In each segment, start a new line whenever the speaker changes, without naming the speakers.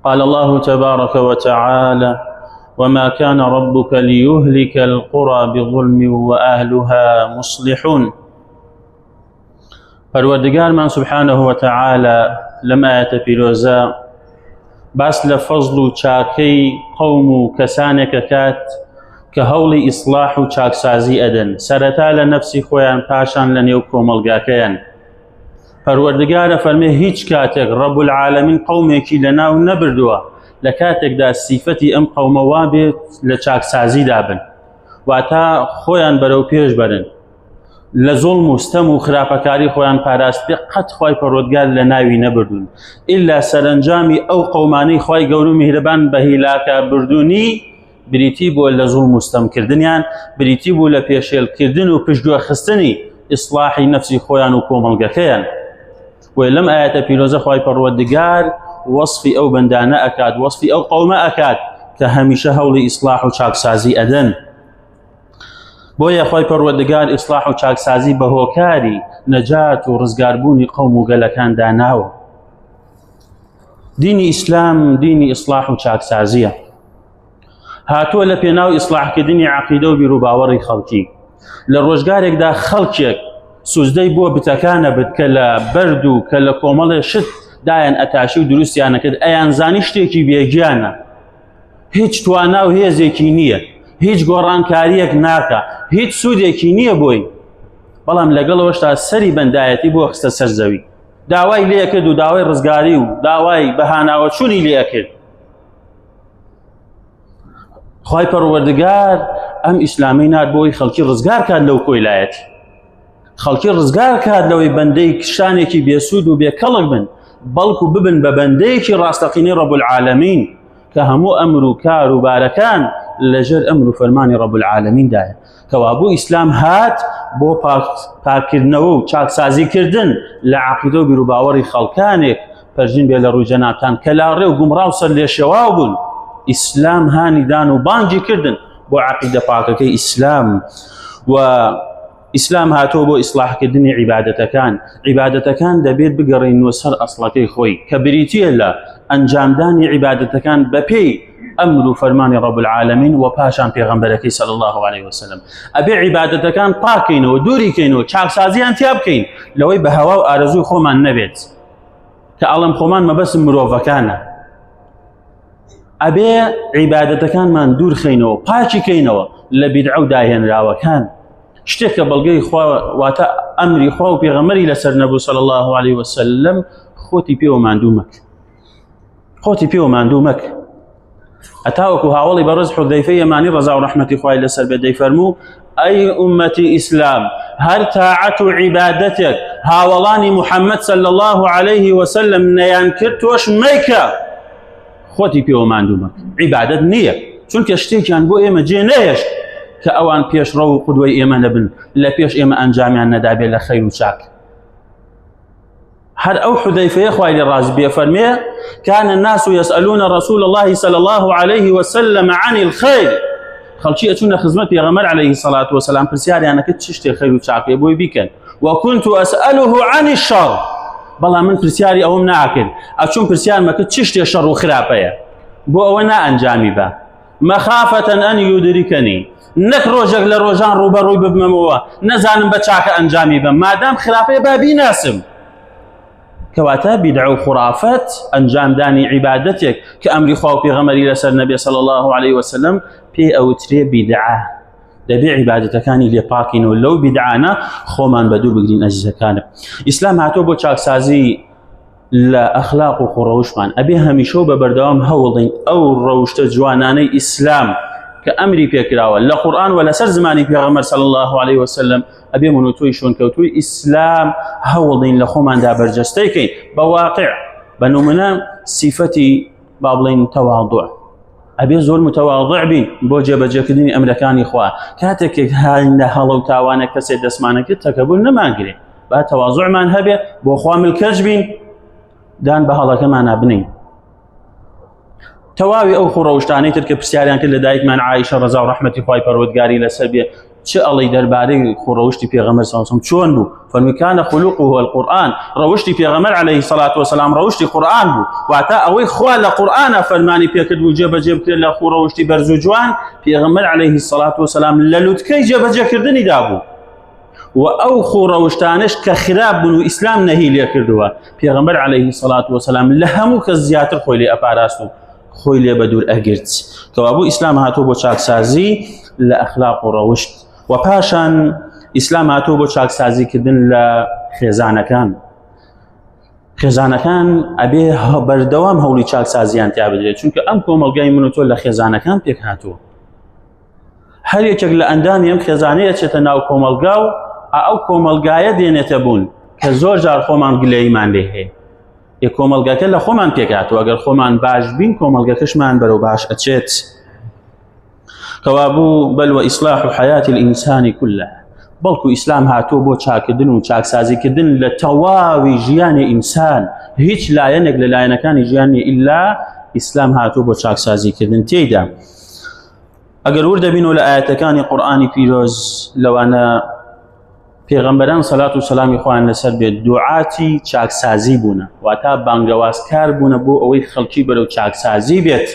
قال الله تبارك وتعالى وما كان ربك ليهلك القرى بظلم وأهلها مصلحون. پروردگار من سبحانه وتعالى لما يتفيروزا باس لفضل و چاكي قوم و كسانك كات كهول إصلاح و چاك سازي أدن سرتا لنفسي خويان پاشان لنيو كوملگاكيان. پروردگار فرمي هيچ كاتك رب العالمين قوميكي لناو نبردوا لكاتك دا صفتي ام قوم وابت لچاك سازي دابن واتا خويان برو پیش برن لظلم و ستم و خراپەکاری خۆیان پاراست بێ قەت خوای پەروەردگار لە ناوی نەبردون ئیلا سەرنجامی ئەو قەومانەی خوای گەورە و میهرەبان بە هیلاکە بردوونی بریتی بووە لە زوڵم و ستەمکردنیان، بریتی بوو لە پێشێلکردن و پشتگوێخستنی ئیسڵاحی نەفسی خۆیان و کۆمەڵگەکەیان. وێ لەم ئاەتە پیرۆزە خوای پەروەردگار وەصفی ئەو بەندانە ئەکات، وەصفی ئەو قەومە ئەکات کە هەمیشە هەوڵی ئیسڵاح و چاکسازی ئەدەن. بۆیە خوای پەروەردگار ئیسڵاح و چاکسازی بە هۆکاری نەجات و ڕزگاربوونی قەوم و گەلەکان داناوە. دینی ئیسلام دینی ئیسڵاح و چاکسازیە، هاتووە لە پێناو ئیسڵاحکردنی عەقیدە و بیرروباوەڕی خەڵکی. لە ڕۆژگارێکدا خەڵکێک سوزدەی بۆ بتەکانە بت کە لە بەرد و کە لە کۆمەڵێ شت دایان ئەتاشی و دروستیانەکرد ئەیان زانی شتێکی بێگیانە، هیچ توانا و هێزێکی نییە، هیچ گۆڕانکاریەک ناکە، هیچ سوودێکی نییە بۆی، بەڵام لەگەڵەوەشتا سەری بەندایەتی بۆ خستە سەر زەوی، داوای لێکرد و داوای ڕزگاری و داوای بەهاناوەچوونی لێکرد. خوای پەروەردگار ئەم ئیسلامی نات بۆی خەڵکی ڕزگار کات لەو کۆیلایەتی، خەڵکی ڕزگار کات لەوەی بەندەی شانێکی بێسوود و بێکەڵک بن، بەڵکو ببن بە بەندەیەکی ڕاستەقینەی ڕەب العالەمین کە هەموو ئەمر و کار و بارەکان لەژێر ئەمر و فەرمانی ڕەب العالەمیندایە. کەوابوو ئیسلام هات بۆ پاکردنەوە و چاکسازیکردن لە عەقیدە و بیرروباوەڕی خەڵکانێک پەرژین بێ لە ڕووی جەنابتان کە لاڕێ و گومڕا و سەر لێشێواو بوون. ئیسلام هانیدان و بانگی کردن بۆ عەقیدە پاکەکەی ئیسلام. و ئیسلام هاتۆ بۆ ئیسڵاحکردنی عیبادەتەکان. عیبادەتەکان دەبێت بگەڕێنەوە سەر ئەسڵەکەی خۆی کە بریتیە لە ئەنجامدانی عیبادەتەکان بەپێی ئەمر و فەرمانی ڕەب العالەمین و پاشان پێغەمبەرەکەی صلی الله علیه وسلم. ئەبێ عیبادەتەکان پاکەینەوە، دووریکەینەوە، چاکسازیان تیا بکەین، لەوەی بە هەوا و ئارەزوی خۆمان نەبێت کە ئەڵەم خۆمان مەبەستم مرۆڤەکانە. ئەبێ عیبادەتەکانمان دوورخەینەوە، پاکیکەینەوە لە بیدعە و داهێنراوەکان، شتێک کە بەڵگەی خوا واتە ئەمری خوا و پێغەمبەری لەسەر نەبوو صلی الله علیه وسلم خۆتی پێوە ماندوو مەکە، خۆتی پێوە ماندوو مەکە. ئەتاوەکو هاوڵی بەڕێز حودەیفەی یەمانی ڕەزا و ڕەحمەتی خوای لەسەر بێ دەیفەرموو ئەی ئومەتی ئیسلام، هەر تاعەت و عیبادەتێک هاوڵانی محەممەد صلی الله علیه وسلم نەیان کرد تۆش مەیکە، خۆتی پێوە ماندوو مەکە. عیبادەت نییە، چونکە شتێکیان بۆ ئێمە جێ نەهێشت کە ئەوان پێشڕە و قودوەی ئێمە نەبن، لە پێش ئێمە ئەنجامیان نەدابێت لە خەیر و چاک. هر أو حذيفة خوالي الرازبية فرميه كان الناس يسألون رسول الله صلى الله عليه وسلم عن الخير. خلشي أتونا خزمت يغمر عليه الصلاة والسلام برسياري أنا كنت ششتي خير وشاكي أبوي بيكن، وكنت أسأله عن الشر. بلا من برسياري أو مناكل أتشون برسيار ما كنت ششتي شر وخرابية بو أونا أنجامي با مخافة أن يدركني نك روجك لروجان روبا روي بمموا نزانم بچاك أنجامي با ما دام خرابية بابي ناسم. كواتا بدع وخرافات أنجام داني عبادتك كأمر خوف غمري لسر النبي صلى الله عليه وسلم بي أو تري بدعة دبي عبادتك كان اللي باكين ولو بدعانا خومان بدو بقدين أجزاء كان إسلام هاتو بو چاكسازي لا أخلاق وخروشمان أبي هميشو ببردوام هولين أو روشت جواناني إسلام كأمري بيكراوة لا قرآن ولا سر زماني بيغمر صلى الله عليه وسلم أبي منوتوي شون كوتوي إسلام هولين لخومان دا برجستيكين بواقع بنومنا صفتي بابلين تواضع أبي زور متواضع بين بوجه بجكدني أمريكاني إخوة كاتك هاي هلو تاوانا كسيد اسمانك تكبر نماقري با تواضع من هبه بو خوام الكجبين دان بهذا كمان ابني تواوي أو خروجتاني ترك برسياريان كل دايك من عائشة رضا ورحمة خوای پروردگاری لسر بێ چه ئەڵی دەربارەی ڕەوشتی پێغەمبەر صلی الله علیه و سلم چۆن بوو؟ فەرمی کان خلقه القورآن، ڕەوشتی پێغەمبەر عەلەیهی سەڵات وەسەلام ڕەوشتی قورآن بوو، واتە ئەوەی خوا لە قورآنە فەرمانی پێکرد و جێبەجێ بکرێت لە ڕەوشتی بەرز و جوان، پێغەمبەر عەلەیهی سەڵات وەسەلام لە لووتکەی جێبەجێکردنی دابوو. و ئەو خوڕەوشتانش کە خراپ بوون و ئیسلام نەهی لێ کردووە، پێغەمبەر عەلەیهی سەڵات وەسەلام لە هەموو کەس زیاتر خۆی لێ ئەپاراست و خۆی لێ بە دوور ئەگرت. کەوا بوو ئیسلام هاتووە بۆ چاکسازی لە ئەخلاق و ڕەوشت، و پاشان ئیسلام هاتووە بۆ چاکسازیکردن لە خێزانەکان. خێزانەکان ئەبێ بەردەوام هەوڵی چاکسازیان تیا بدرێت، چونکە ئەم کۆمەلگای من و تۆ لە خێزانەکان پێک هاتووە. هەر یەکێک لە ئەندامی ئەم خێزانەیە چێتە ناو کۆمەلگا و ئەو کۆمەلگایە دێنێتە بوون کە زۆر جار خۆمان گلەیمان لێ هەیە. کۆمەلگاکە لە خۆمان پێک هاتووە، ئەگەر خۆمان باش بین کۆمەلگەکەشمان بەرەو باش ئەچێت. کەوا بوو بەل وئیصلاح حەیاتی الئینسانی کولە، بەڵکو ئیسلام هاتووە بۆ چاکردن و چاکسازیکردن لە تەواوی ژیانی ئینسان، هیچ لایەنێک لە لایەنەکانی ژیانی ئیلا ئیسلام هاتووە بۆ چاکسازیکردن تێیدا. ئەگەر وردەبین و لە ئاەتەکانی قورئانی پیرۆز لەوانە پێغەمبەران سەلات و سەلامی خۆیان لەسەر بێت دوعاتی چاکسازی بوونە، واتە بانگەوازکار بوونە بۆ ئەوەی خەڵکی بەرەو چاکسازی بێت.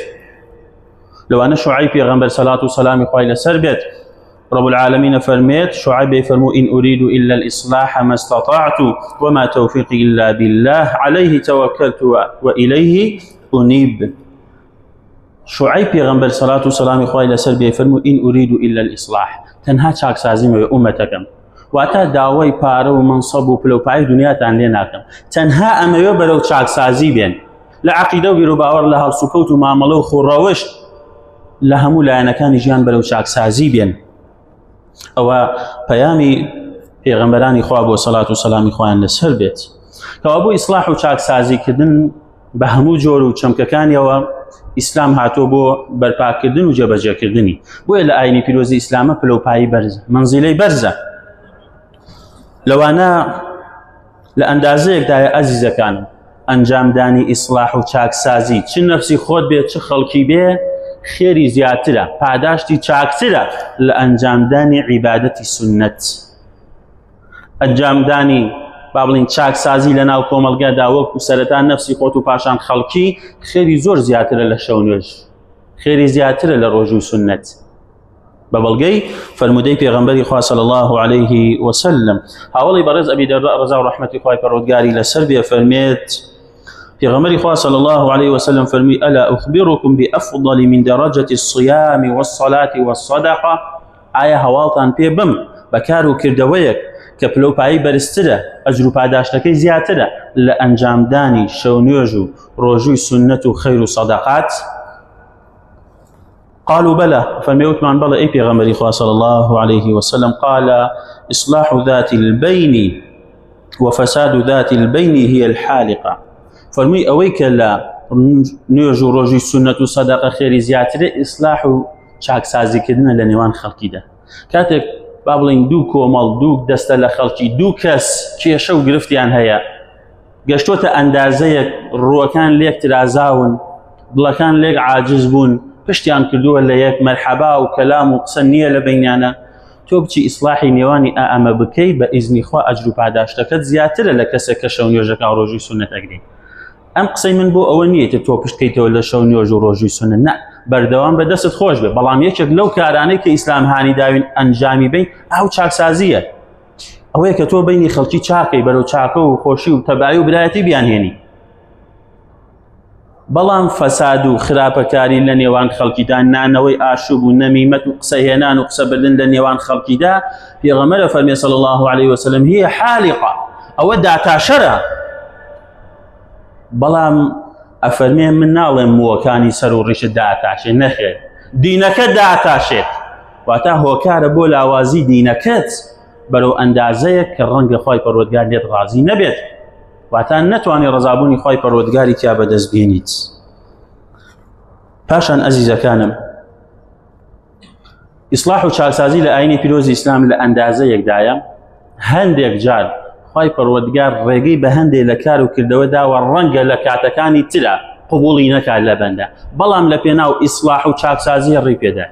لەوانە شوعەیب پێغەمبەر سەلات و سەلامی خۆی لەسەر بێت رب العالمين فرميت شعيب فرموا إن أريد إلا الإصلاح ما استطعت وما توفيقي إلا بالله عليه توكلت وإليه أنيب. شعيب پیغمبر صلاة والسلام خواه لسر بي فرموا إن أريد إلا الإصلاح، تنها چاك سازيم أمتكم، واتا داوي پارە و منصب و پلوپای دنیاتان لێ ناکەم، تەنها ئەمەوێ بەرەو چاکسازی بێن لە عەقیدە و بیر و باوەڕ لە هەڵسوکەوت و مامەڵە و خوڕەوشت لە هەموو لایەنەکانی ژیان بەرەو چاکسازی بێن. ئەوە پەیامی پێغەمبەرانی خوا بۆ سەلات و سەلامی خۆیان لەسەر بێت. کەوا بۆ ئیسلاح و چاکسازیکردن بە هەموو جۆر و چەمکەکانیەوە ئیسلام هاتووە بۆ بەرپاکردن و جێبەجێکردنی. بۆیە لە ئاینی پیرۆزی ئیسلامە پلەپایی بەرزە، منزیلەی بەرزە. لەوانە لە ئەندازەیەکدایە ئەزیزەکانم ئەنجامدانی ئیسلاح و چاکسازی چ نەفسی خۆت بێت چ خەڵکی بێ خێری زیاترە، پاداشتی چاکترە لە ئەنجامدانی عیبادەتی سنەت. ئەنجامدانی با بڵین چاکسازی لە ناو کۆمەلگادا وەکو سەرەتا نەفسی خۆت و پاشان خەڵکی خێری زۆر زیاترە لە شەو نوێژ، خێری زیاترە لە ڕۆژ و سنەت. بە بەڵگەی فەرمودەی پێغەمبەری خوا صلی الله عليه وسلم. هاوڵی بەڕێز ئەبی دەرداء ڕەزا و ڕەحمەتی خوای پەروەردگاری لەسەر بێ فەرمێت پێغەمبەری خوا صلی الله عليه وسلم فەرمی ئەلا ئوخبیڕکم بئەفضل من دەرەجەة الصیام والصلاة والصدقة، ئایا هەواڵتان پێ بم بەکار و کردەوەیەک کە پلەپایی بەرزترە، ئەجر و پاداشتەکەی زیاترە لە ئەنجامدانی شەو نوێژ و ڕۆژووی سنەت و خەیر و سەدەقات؟ قالوا بلى، فميوتمان بلى أي پیغمبري خوا صلى الله عليه وسلم قال إصلاح ذات البين وفساد ذات البين هي الحالقة. فرمي أويك لا نيوج روجي سنة صدقة خير زياتر إصلاح چاکسازی کردن لە نێوان خەڵکیدا. کاتێک با بڵین دوو کۆمەڵ دوو دەستە لە خەڵکی دوو کەس کێشە و گرفتیان هەیە، گەشتۆتە ئەندازەیەک ڕووەکان لێک ترازاون، دڵەکان لێک عاجز بوون، پشتیان کردووە لە یەک مەرحەبا و کەلام و قسە نییە لە بینیانە، تۆ بچی ئیسلاحی نێوانی ئەمە بکەی بە ئیزنی خوا ئەجر و پاداشتەکەت زیاترە لە کەسێک کە شەو نوێژەکە و ڕۆژووی سنەت ئەگرێ. ئەم قسەی من بۆ ئەوە نییە تۆ پشتکەیتەوە لە شەو نوێژ و ڕۆژووی سنەت، نە، بەردەوام بە دەستت خۆش بێ، بەڵام یەکێک لەو کارانەی کە ئیسلام هانی داوین ئەنجامی بین ئەو چاکسازیە، ئەوەیە کە تۆ بینی خەڵکی چاکەی بەرەو چاکە و خۆشی و تەبایی و برایەتی بیانهێنی. بەڵام فەساد و خراپەکاری لە نێوان خەڵکیدا، نانەوەی ئاشوب و نەمیمەت و قسەهێنان و قسەبردن لە نێوان خەڵکیدا، پێغەمبەر فەرمێ صلی الله عليه وسلم هي حالقة، ئەوە داتاشەرە. بەڵام ئەفەرمێ من ناڵێم مووەکانی سەر و ڕیشت داتاشێت، نەخێر، دینەکە داتاشێت، واتە هۆکارە بۆ لاوازی دینەکەت بەرەو ئەندازەیە کە ڕەنگە خوای پەروەردگار لێت ڕازی نەبێت، واتە نەتوانێ ڕەزابوونی خوای پەروەردگاری تیا بەدەست بێنیت. پاشان ئەزیزەکانم، ئیسلاح و چاکسازی لە ئاینی پیرۆزی ئیسلام لە ئەندازەیەکدایە، هەندێک جار خوای پەروەردگار ڕێگەی بە هەندێک لە کار و کردەوە داوە ڕەنگە لە کاتەکانی ترە قبوڵی نەکات لە بەندە، بەڵام لە پێناو ئیسلاح و چاکسازی ڕێی پێدا.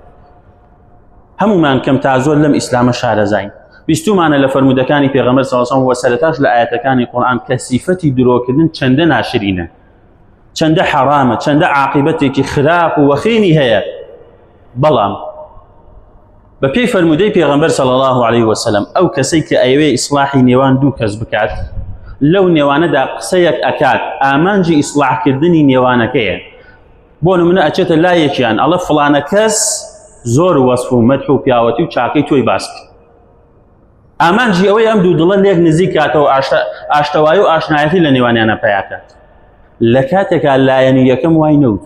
هەمومان کەم تا زۆر لەم ئیسلامە شارەزاین. بیستومانە لە فەرمودەکانی پێغەمبەر صلی الله علیه و سلم و سەرەتاش لە ئاەتەکانی قورئان کە سیفەتی درۆکردن چەندە ناشرینە، چەندە حەرامە، چەندە عاقبەتێکی خراپ و وەخینی هەیە. بەڵام بە پێی فەرمودەی پێغەمبەر صلی الله علیه و سلم ئەو کەسەی کە ئەیەوێ ئیسلاحی نێوان دوو کەس بکات، لەو نێوانەدا قسەیەک ئەکات ئامانجی ئیسلاحکردنی نێوانەکەیە. بۆ نمونە ئەچێتە لایەکیان ئەڵە فڵانە کەس زۆر وەسف و مەدح و پیاوەتی و چاکەی تۆی باس کرد. ئامانجی ئەوەی ئەم دوو دڵە لێک نزیک کاتەوە ئاشتەوایی و ئاشنایەتی لە نێوانیانە پیاکات. لە کاتێکا لایەنی یەکەم وای نەوت،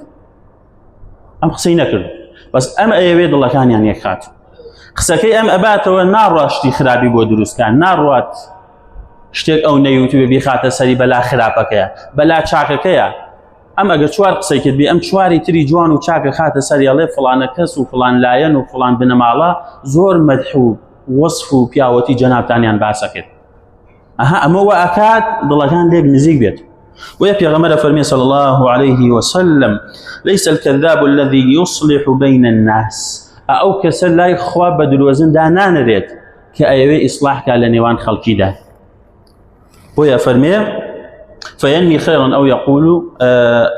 ئەم قسەی نەکرد، بەس ئەم ئەیەوێ دڵەکانیان یەکخات. قسەکەی ئەم ئەباتەوە ناڕوا شتی خراپی بۆ دروستکان، ناڕوات شتێک ئەو نەیوتوێ بیخاتە سەری بەلا خراپەکەیە، بەلا چاکەکەیە. ئەم ئەگەر چوار قسەی کرد بێ ئەم چواری تری جوان و چاکە خاتە سەری ئەڵێ فڵانە کەس و فڵان لایەن و فڵان بنەماڵە زۆر مەدح و وەسف و پیاوەتی جەنابتانیان باسە کرد. ئەمە وە ئەکات دڵەکان لێک نزیک بێت. ويا پیغمبر فرمي صلى الله عليه وسلم ليس الكذاب الذي يصلح بين الناس او كسل لا يخوا بدروزن دا نانريت كايوي اصلاح كالنيوان خلقي ده. ويا فرمي فينمي خيرا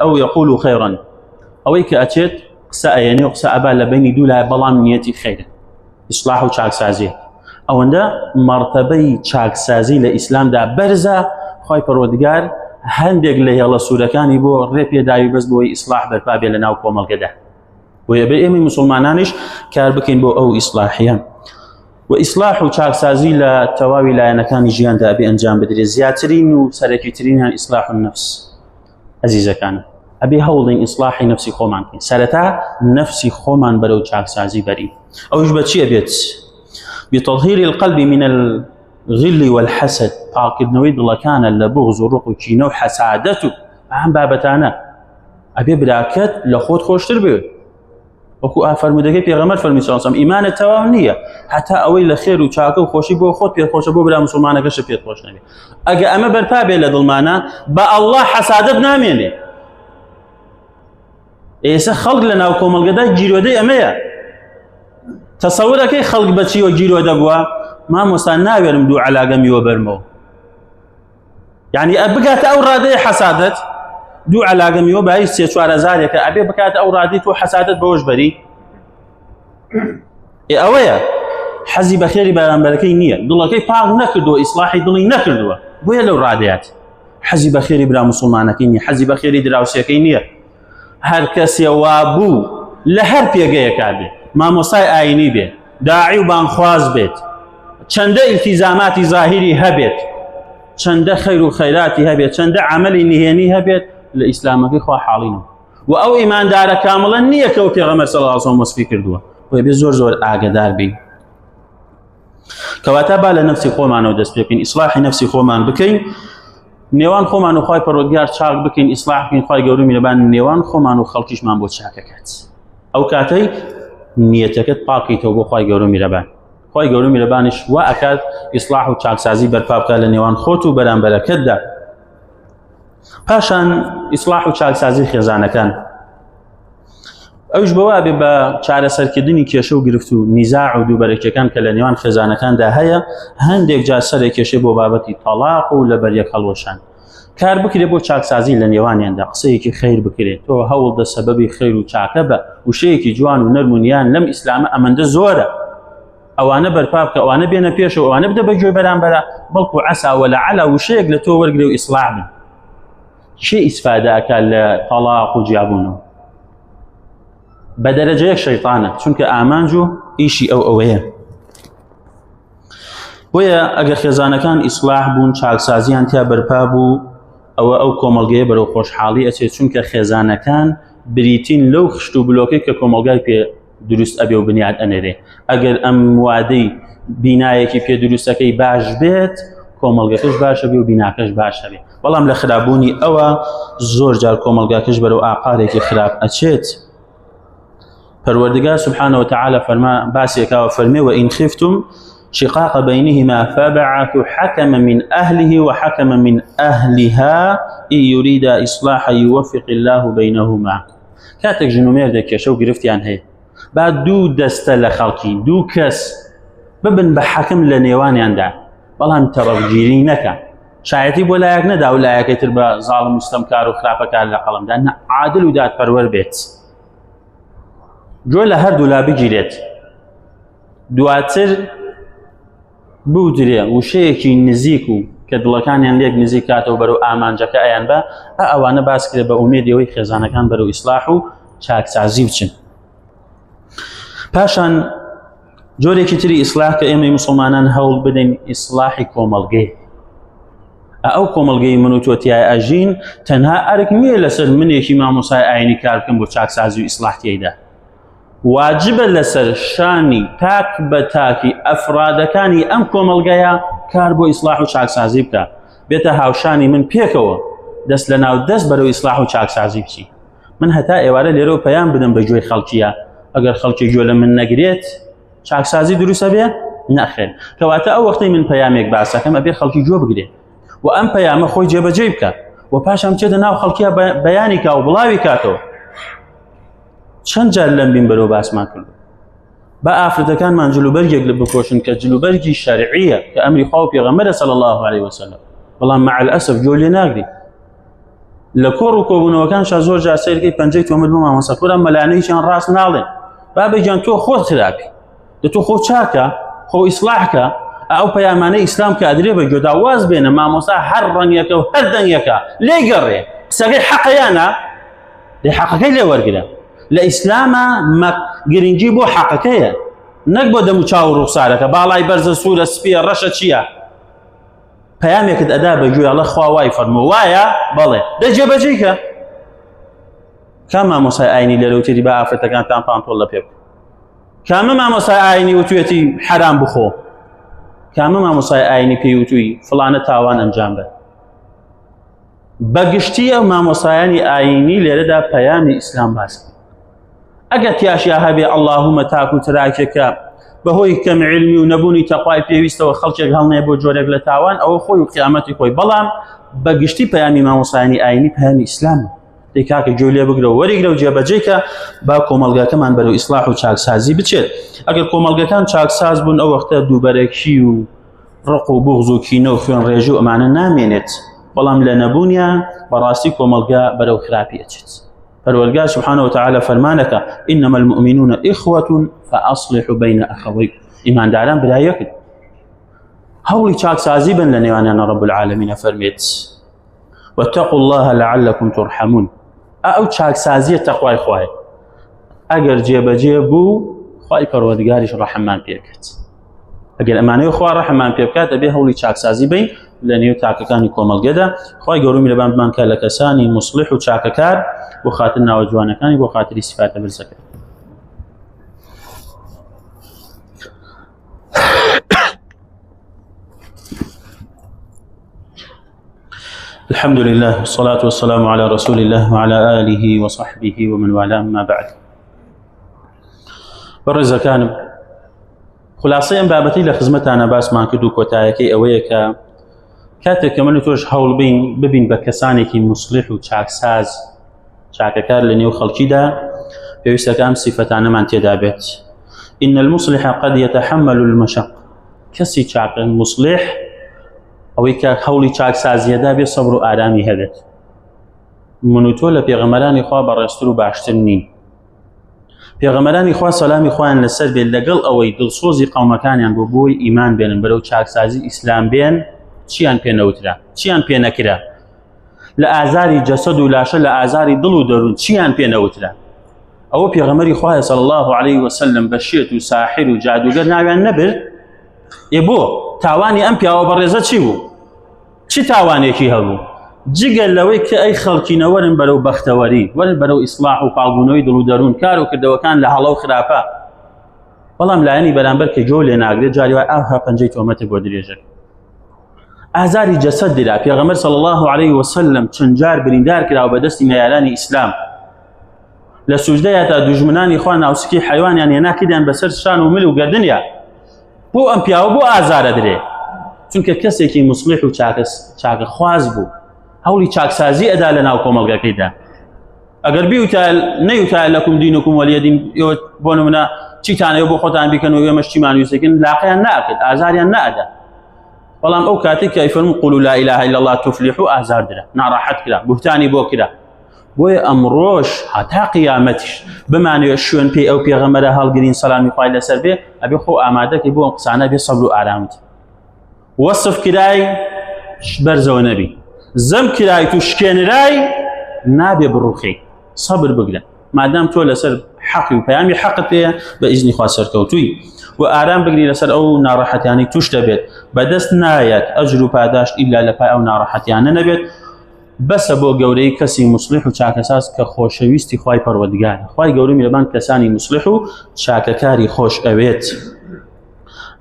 او يقول خيرا او كاتيت سايني وسابا لبيني دولا بلام نيتي خير اصلاح وشاك سازي او عند مرتبه شاك سازي للاسلام دا برزه خوي پروردگار هەندێک لە هێڵە سوورەکانی بۆ ڕێپێداوی بەس بۆی ئیسلاح بەرپا بێ لە ناو کۆمەڵگەدا. وەیە بە ئێمەی موسڵمانانیش کار بکەین بۆ ئەو ئیسلاحیە. و ئیسلاح و چاکسازی لە تەواوی لایەنەکانی ژیاندا ئەبێ ئەنجام بدرێت. زیاترین و سەرەکیترینیان ئیسلاح النفس. عەزیزەکانم، ئەبێ هەوڵین ئیسلاحی نفسی خۆمان بکەین. سەرەتا نفسی خۆمان بەرەو چاکسازی بەرین. ئەوش بە چیە بێت؟ بتطهير القلب من الغل والحسد، پاکردنەوەی دڵەکانە لە بغض و ڕق و کینە و حەسادەت و ئەم بابەتانە. ئەبێ براکەت لە خۆت خۆشتر بێت. وەکو فەرمودەکەی پێغەمبەر فەرمی صلی الله علیه و سلم ئیمانە تەواو نییە هەتا ئەوەی لە خێر و چاکە و خۆشی بۆ خۆت پێت خۆشە بۆ برا موسڵمانەکەشە پێت خۆش نەبێت. ئەگە ئەمە بەرپا بێ لە دڵمانە بە ئەڵڵا حەسادەت نامێنێ. ئێستا خەڵک لە ناو کۆمەڵگەدا گیرۆدەی ئەمەیە. تەسەوورەکەی خەڵک بەچی و گیرۆدە بووە؟ مامۆستا ناوێرم دوو عەلاقە میوە بەرمەوە. یعنی بگاتە ئەو ڕادەیە حەسادەت دوو عەلاقە میوە بای 3-4 هەزارێکە ئەبێ بکاتە ئەو ڕادەی تۆ حەسادەت بەوەش بەری. ئەوەیە حەزی بە خێری بەرامبەرەکەی نییە، دڵەکەی پاک نەکردووە، ئیسلاحی دڵی نەکردووە، بۆیە لەو ڕادەیەت حەزی بە خێری برا موسڵمانەکەی نییە، حەزی بە خێری دراوسێکەی نییە. هەر کەسێ وا بوو لە هەر پێگەیەکا بێ، مامۆستای ئاینی بێ، داعی و بانخواز بێت، چەندە ئیلتیزاماتی زاهیری هەبێت، چەندە خەیر و خەیراتی هەبێت، چەندە عەمەلی نهێنی هەبێت، لە ئیسلامەکەی خوا حاڵینەوە. و ئەو ئیماندارە کامڵە نییە کە و پێغەمبەر صلی الله علیه و سلم وەسفی کردووە. بۆیە بێ زۆر ئاگادار بین. کەواتە با لە نەفسی خۆمانەوە دەست پێ بکەین، ئیسلاحی نەفسی خۆمان بکەین، نێوان خۆمان و خوای پەروەردگار چاک بکەین، ئیسلاح بکەین، خوای گەورە میهرەبان نێوان خۆمان و خەڵکیشمان بۆ چاکەکات. ئەو کاتەی نیەتەکەت پاکیتەوە بۆ خوای گەورە میهرەبان. خوای گەورە میهرەبانیش وا ئەکات ئیسلاح و چاکسازی بەرپا بکات لە نێوان خۆت و بەرامبەرەکەتدا. پاشان ئیسلاح و چاکسازی خێزانەکان، ئەوش بەوا بێ بە چارەسەرکردنی کێشە و گرفت و نیزاع و دووبەرەکیەکان کە لە نێوان خێزانەکاندا هەیە، هەندێک جار سەرێک کێشەی بۆ بابەتی تەلاق و لەبەریەک هەڵوەشان کار بکرێت بۆ چاکسازی لە نێوانیاندا، قسەیەکی خەیر بکرێت، تۆ هەوڵ دە سەبەبی خەیر و چاکە بە وشەیەکی جوان و نەرم و نیان لەم ئیسلامە ئەمەندە زۆرە. ئەوانە بەرپا بکە، ئەوانە بێنە پێشەوە، ئەوانە بدە بەگوێ بەرامبەرە، بەڵکو عەسا وەلەعەلا وشەیەک لە تۆ وەرگرێ و ئیسلاح بن. چی ئیسفادە ئەکات لە تەلاق و جیابوونەوە؟ بە دەرەجەیەک شەیطانە، چونکە ئامانج و ئیشی ئەوەیە. بۆیە ئەگەر خێزانەکان ئیسلاح بوون، چاکسازیان تیا بەرپا بوو، ئەوە ئەو کۆمەڵگەیە بەرەو خۆشحاڵی ئەچێت، چونکە خێزانەکان بریتین لەو خشت و بلۆکەی کە کۆمەڵگای پێ دروست ئەبێ و بنیاد ئەنێرێ. ئەگەر ئەم وادەی بینایەکی پێ دروستەکەی باش بێت، کۆمەڵگەکەش باشە بێ و بیناکەش باشە بێ. بەڵام لە خراپبوونی ئەوە زۆر جار کۆمەڵگاکەش بەرەو ئاقارێکی خراپ ئەچێت. پەروەردگار سبحانه وتعالى باسێکاوە فەرمێ وئین خفتم شقاق بينهما فبعثوا حكما من أهله وحكما من أهلها إن يريد إصلاحا يوفق الله بينهما. كاتك جنومير دەکێشە و گرفتیان هەیە، با دوو دەستە لە خەڵکی دوو کەس ببن بە حەکم لە نێوانیاندا بەڵام تەڕەفگیری نەکە شایەتی بۆ لایەک نەدا و لایەکەی تر بە زاڵم مستەمکار و خراپەکار لە قەڵەمدا عادل و دادپەروەر بێت گوێ لە هەردوو لا بگیرێت دواتر بودرێ وشەیەکی نزیک و کە دڵەکانیان لێک نزیک کاتەوە بەرەو ئامانجەکە ئەیان بە ئەوانە باس کرێ بە ئومێدەوەی خێزانەکان بەرەو ئیسلاح و چاکسازی بچن. پاشان جۆرێکی تری ئیسلاح کە ئێمەی موسڵمانان هەوڵ بدەین ئیسلاحی کۆمەڵگەی ئەو کۆمەڵگەی من و تۆتیای ئەژین تەنها ئەرک نییە لەسەر منێکی مامۆسای ئاینی کار بکەم بۆ چاکسازی و ئیسلاح تێیدا واجبە لەسەر شانی تاک بە تاکی ئەفرادەکانی ئەم کۆمەڵگەیە کار بۆ ئیسلاح و چاکسازی بکە بێتە هاوشانی من پێکەوە دەست لە ناو دەست بەرەو ئیسلاح و چاکسازی بچی. من هەتا ئێوارە لێرە پەیام بدەم بە گوێی خەڵکیە ئەگەر خەڵکی گوێ لە من نەگرێت چاکسازی دروستە بێ نەخێر کەواتە ئەو وەختەی من پەیامێک باسەکەم ئەبێ خەڵکی گوێ بگرێت و ئەم پەیامە خۆی جێبەجێ بکە و پاشان بچێتە ناو خەڵکیە بەیانی کا و بڵاوی کاتەوە. چەند جار لەم بین بەرەو باسمان کردو بە ئافرەتەکانمان جلوبەرگێک لە بپۆشن کە جلوبەرگی شەرعیە کە ئەمری خوا و پێغەمبەرە صلی الله علیه وسلم بەڵام مع الأسف گوێ لێ ناگری لە کۆڕ و کۆبوونەوەکانشا زۆر جار سەیرکەی پەنجەی تۆمەت بۆ مامۆستاکۆرە مەلانەیشیان ڕاست ناڵێن بابەیجان تۆ خۆت خراپی دە تۆ خۆ چاکە خۆ ئیسلاحکە ئەو پەیامانەی ئیسلام کادرێ بە گوێدا واز بێنە مامۆستا هەر ڕەنگەکە و هەر دەنگەکە لێ گەڕێ قسەکەی حەقەیانە لێ حەقەکەی لێ وەرگرە لە ئیسلامە گرنگی بۆ حەقەکەیە نەک بۆ دەم و چاو و ڕوخسارەکە باڵای بەرزە سوورە سپیە ڕەشە چییە پەیامێکت ئەدا بە گوێ ئەڵە خوا وای فەرمووە وایە بەڵێ دە جێبەجێکە کام مامۆسای ئاینی لێرە وتێتی بە ئافرەتەکانتان پانتۆڵ لە پێ بکە کامە مامۆسای ئاینی وتوێتی حەرام بخۆ کامە مامۆسای ئاینی پێی وتووی فڵانە تاوان ئەنجام بە بەگشتی ئەو مامۆسایانی ئاینی لێرەدا پەیامی ئیسلام باس ئەگەر تیاشیا هەبێ ئەڵڵاهومە تاک و تراکێکە بەهۆی کەم علمی و نەبوونی تەقوای پێویستەوە خەڵکێک هەڵنێ بۆ جۆرێک لە تاوان ئەوە خۆی و قیامەتی خۆی بەڵام بەگشتی پەیامی مامۆسایانی ئاینی پەیامی ئیسلامە دەی کاکە گوێ لێ بگرە و وەریگرە و جێبەجێکە با کۆمەڵگەکەمان بەرەو ئیسلاح و چاکسازی بچێت ئەگەر کۆمەڵگەکان چاکساز بوون ئەو وەختە دووبەرەکی و ڕق و بوغز و کینە و خوێن ڕێژی و ئەمانە نامێنێت بەڵام لە نەبوونیان بەڕاستی کۆمەڵگە بەرەو خراپی ئەچێت. پەروەردگار سبحانه وتعالى فەرمانەکە إنما المؤمنون إخوة فأصلحوا بين أخويكم ئیمانداران برایەکن هەوڵی چاکسازی بن لە نێوانیان رب العالمین فەرمێت واتقوا الله لعلكم ترحمون ئەو چاکسازیە تەقوای خوایە ئەگەر جێبەجێ بوو خوای پەروەردگاریش ڕەحممان پێکات ئەگەر ئەمانەی خوا ڕەحممان پێ بکات ئەبێ هەوڵی چاکسازی بین لە نێو تاکەکانی کۆمەڵگەدا خوای گەورە میهرەبان بمانکە لە کەسانی مصلح و چاکەکار بۆ خاتر ناوە جوانەکانی بۆ خاتری سیفاتە برزەکە. الحمد لله والصلاة والسلام على رسول الله وعلى آله وصحبه ومن والاه ما بعد. بەڕێزەکانم خلاصەی ئەم بابەتەی لە خزمەتانە باسمان کرد و کۆتایەکەی ئەوەیە کە کاتێک کە من و تۆش هەوڵ ببین بە کەسانێکی مصلح و چاکساز چاکەکار لە نێو خەڵکیدا پێویستەکە ئەم سیفەتانەمان تێدا بێت. إن المصلح قد يتحمل المشق کەسی چاک مصلح ئەوەی کە هەوڵی چاکسازیەدا بێ سەبر و ئارامی هەبێت. من و تۆ لە پێغەمبەرانی خوا بەڕێزتر و باشتر نین. پێغەمبەرانی خوا سەلامی خوایان لەسەر بێت لەگەڵ ئەوەی دڵسۆزی قەومەکانیان بۆ بۆی ئیمان بێنن بەرەو چاکسازی ئیسلام بێن چیان پێ نەوترا چیان پێ نەکرا لە ئازاری جەسەد و لاشە لە ئازاری دڵ و دەروون چیان پێ نەوترا. ئەوە پێغەمبەری خوایە صلی الله علیه وسلم بە شێت و ساحر و جادوگەر ناویان نەبرد بۆ تاوانی ئەم پیاوە بەڕێزە چی بوو؟ چی تاوانێکی هەبوو؟ جگەل لەوەی کە ئەی خەڵکینە وەرن بەرەو بەختەوەری وەرن بەرەو ئیسلاح و پاڵبوونەوەی دڵ و دەروون کار و کردەوەکان لە هەڵە و خراپە بەڵام لایەنی بەرامبەر کە جۆ لێ ناگرێت جاری وای ئاها پەنجەی تۆمەتە بۆ درێژە. ئازاری جەسەد دیرا پێغەمبەر صلی الله علیه وسلم چەند جار بریندار کراوە بە دەستی مەیالانی ئیسلام لە سوجدەیە تا دوژمنانی خوا ناوسکی حیوانیان هێنا کردیان بەسەر شان و مل و گەردنیا بۆ ئەم پیاوە بۆ ئازارە درێ چونکە کەسێکی مصلح و چاکە خواز بوو هەوڵی چاکسازی ئەدا لە ناو کۆمەڵگەکەیدا ئەگەر نەیوتایە لەکم دینکم وەلیە دین، ئێوە بۆ نمونە چیتانەوە بۆ خۆتان بیکەن و ئێمەش چیمان ویستەکەن، لاقیان ناکرد، ئازاریان نەئەدا. بەڵام ئەو کاتێک کە ئەیفەرمون قولوا لا إله إلا الله تفلحوا ئازار درا، ناڕاحەت کرا، بوهتانی بۆ کرا. بۆیە ئەمڕۆژ هەتا قیامەتیش بمانوێت شوێن پێی ئەو پێغەمبەرە هەڵگرین سەلامی خوای لەسەر بێ، ئەبێ خۆ ئامادەکەی بۆ ئەم قسانە بێ سەبر و ئارامت. وەسف کرای بەرزەوە نەبی، زەم کرای تو شکێنرای نابێ بڕوخی، سەبر بگرە مادام تۆ لەسەر حەقی و پەیامی حەقت پێیە بە ئیزنی خوا سەرکەوتووی، و ئارام بگری لەسەر ئەو ناڕەحەتیانی توش دەبێت. بەدەست نایەت ئەجر و پاداشت ئیلا لە پای ئەو ناڕەحەتیانە نەبێت. بەسە بۆ گەورەی کەسی مصلح و چاکەساز کە خۆشەویستی خوای پەروەردگارە. خوای گەورە میهرەبان کەسانی مصلح و چاکەکاری خۆش ئەوێت.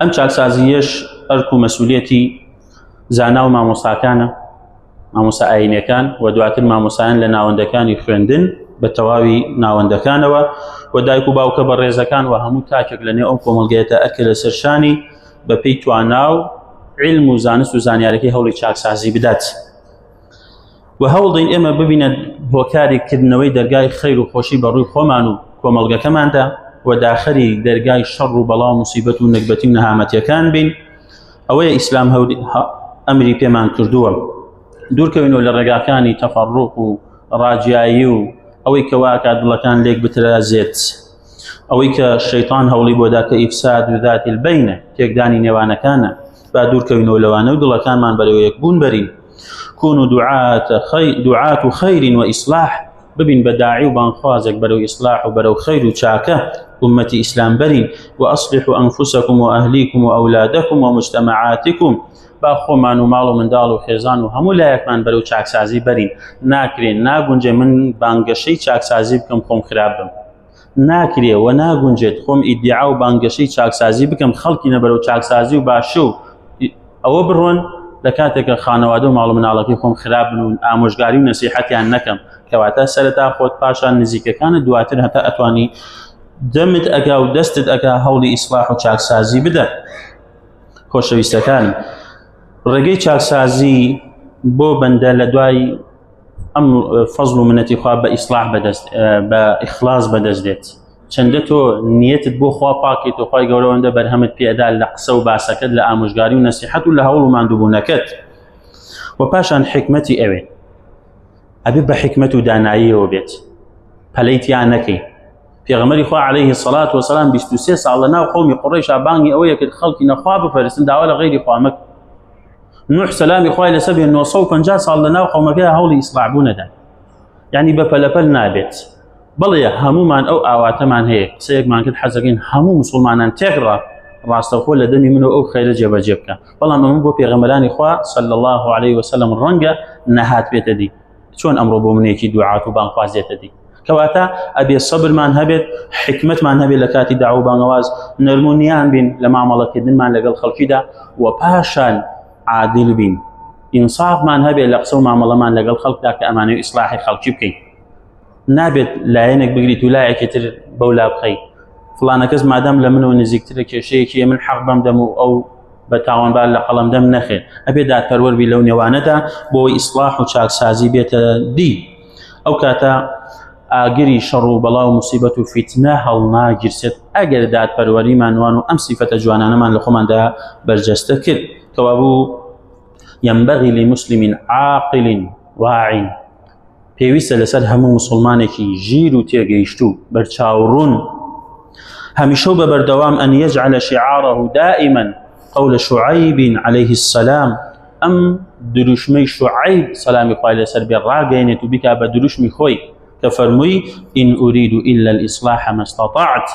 ئەم چاکسازیەش ئەرک و مەسئولێتی زانا و مامۆستاکانە، مامۆستا ئاینیەکان و دواتر مامۆستایان لە ناوەندەکانی خوێندن بە تەواوی ناوەندەکانەوە، و دایک و باوکە بە ڕێزەکان و هەموو تاکێک لەنێو ئەو کۆمەڵگەیەتە ئەرکە لەسەر شانی بەپێی توانا و علم و زانست و زانیارەکەی هەوڵی چاکسازی بدات. و هەوڵدەین ئێمە ببینە هۆکاریکردنەوەی دەرگای خەیر و خۆشی بەڕووی خۆمان و کۆمەڵگەکەماندا، و داخەری دەرگای شەڕ و بەڵاو و موسیبەت و نەکبەتی و نەهامەتیەکان بین. ئەوەیە ئیسلام ئەمری پێمان کردووە دوورکەوینەوە لە ڕێگاکانی تەفەڕوق و ڕاجایی و ئەوەی کە واکە دڵەکان لێک بترازێت، ئەوەی کە شەیطان هەوڵی بۆدا کە ئیفساد و ذاتی البینە تێکدانی نێوانەکانە، با دوورکەوینەوە لەوانە و دڵەکانمان بەرەو یەکبوون بەرین. كونوا دعاة خير وإصلاح، ببين بداعي وبانخوازك برو إصلاح وبرو خير وشاكة أمتي إسلام برين، وأصلحوا أنفسكم وأهليكم وأولادكم ومجتمعاتكم، باخو مانو مالو من دالو خيزان وهمو لا يكمان برو چاك سازي برين. ناكرين ناگونجه من بانگشي چاك سازي بكم خوم خرابم، ناكري وناگونجه خوم ادعا وبانگشي چاك سازي بكم خلقي نبرو چاك سازي وباشو أو برون لكاتك خانواده و ماڵ مناڵەکەی خۆم خراپن و ئامۆژگاری و نەسیحەتیان نەکەم، کەواتە سەرەتا خۆت پاشان نزیکەکانت دواتر هەتا ئەتوانی دەمت ئەگا و دەستت ئەگا هەوڵی ئیسلاح و چاکسازی بدە. خۆشەویستەکانم، ڕێگەی چاکسازی بۆ بەندە لە دوای ئەم فەزڵ و منەتی خوا بە ئیسلاح بە ئیخلاص بەدەست دێت. چەندە تۆ نیەتت بۆ خوا پاکیت و خوای گەورەوەندە بەرهەمت پێدا لە قسە و باسەکەت، لە ئامۆژگاری و نەسیحەت و لە هەوڵ و ماندووبوونەکەت. و پاشان حکمەتی ئەوێ ئەبێ بە حکمەت و داناییەوە بێت، پەلەیتیان نەکەی. پێغەمبەری خوا عەلەیهی سەڵات وەسەلام 23 ساڵ لە ناو قەومی قوڕەیشا بانگی ئەوەیە کرد خەڵکی نەخوا بپەرستن، داوا لە غەیری خوا مەکەن. نوح سەلامی خوای لەسەر بێ 950 ساڵ لە ناو قەومەکەی هەوڵی ئیسلاح بوو نەدا، یعنی بە پەلەپەل نابێت. بەڵێ هەمومان ئەو ئاواتەمان هەیە، قسەیەکمان کرد حەزەکەین هەموو مسلمانان تێکڕا ڕاستەوخۆ لە دەمی منەوە ئەو خەیرە جێبەجێ بکە، بەڵام ئەمە بۆ پێغەمبەرانی خوا صلی الله علیه وسلم ڕەنگە نەهات بێتە دی، چۆن ئەمڕۆ بۆ منێکی دوعات و بانخوازێتە دی. کەواتە ئەبێ سەبرمان هەبێت، حکمتمان هەبێت لە کاتی داوا و بانگەواز، نەرمونیان بین لە مامەڵەکردنمان لەگەڵ خەڵکیدا، و پاشان عادل بین، ئینسافمان هەبێت لە قسە و مامەڵەمان لەگەڵ خەڵکدا کە ئەمانەوێت ئیسلاحی خەڵکی بکەین. نابێت لایەنێک بگریت و لایەکی تر بەولا بخەی، فڵانە کەس مادام لە منەوە نزیکترە کێشەیەکی من حەق بەم دەم و ئەو بە تاوانبار لە قەڵەم دەم نەخێت. ئەبێ دادپەروەربی لەو نێوانەدا بۆی ئیسلاح و چاکسازی بێتە دی. ئەو کاتە ئاگری شەڕ و بەڵاو و موسیبەت و فیتنە هەڵناگیرسێت ئەگەر دادپەروەریمان وان و ئەم سیفەتە جوانانەمان لە خۆماندا بەرجەستە کرد. کەوا بوو ينبغي لمسلم عاقل واعٍ، پێویستە لەسەر هەموو مسلمانێکی ژیر و تێگەیشتوو بەرچاوڕوون هەمیشە و بەبەردەوام ئەن یەجعل شعاره دائما قول شعیب عليه السلام، ئەم دروشمەی شعیب سەلامی خوای لەسەر بێ ڕاگەیەنێت و بیکا بە دروشمی خۆی کە فەرمووی ئین ئورید إلا الإصلاح ما استطعت،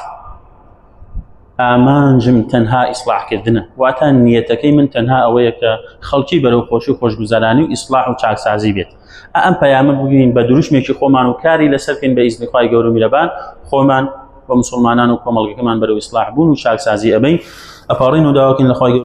ئامانجم تەنها ئیسلاحکردنە، واتە نیەتەکەی من تەنها ئەوەیە کە خەڵکی بەرەو خۆشی و خۆشگوزارانی و ئیسلاح و چاکسازی بێت. ئەم پەیامە ببینین بە دروشمێکی خۆمان و کاری لەسەر بکەین بە ئیزنی خوای گەورە و میرەبان، خۆمان بە مسلمانان و کۆمەڵگەکەمان بەرەو ئیسلاح بوون و چاکسازی ئەبین. ئەپاڕین و داواکەین لە خوای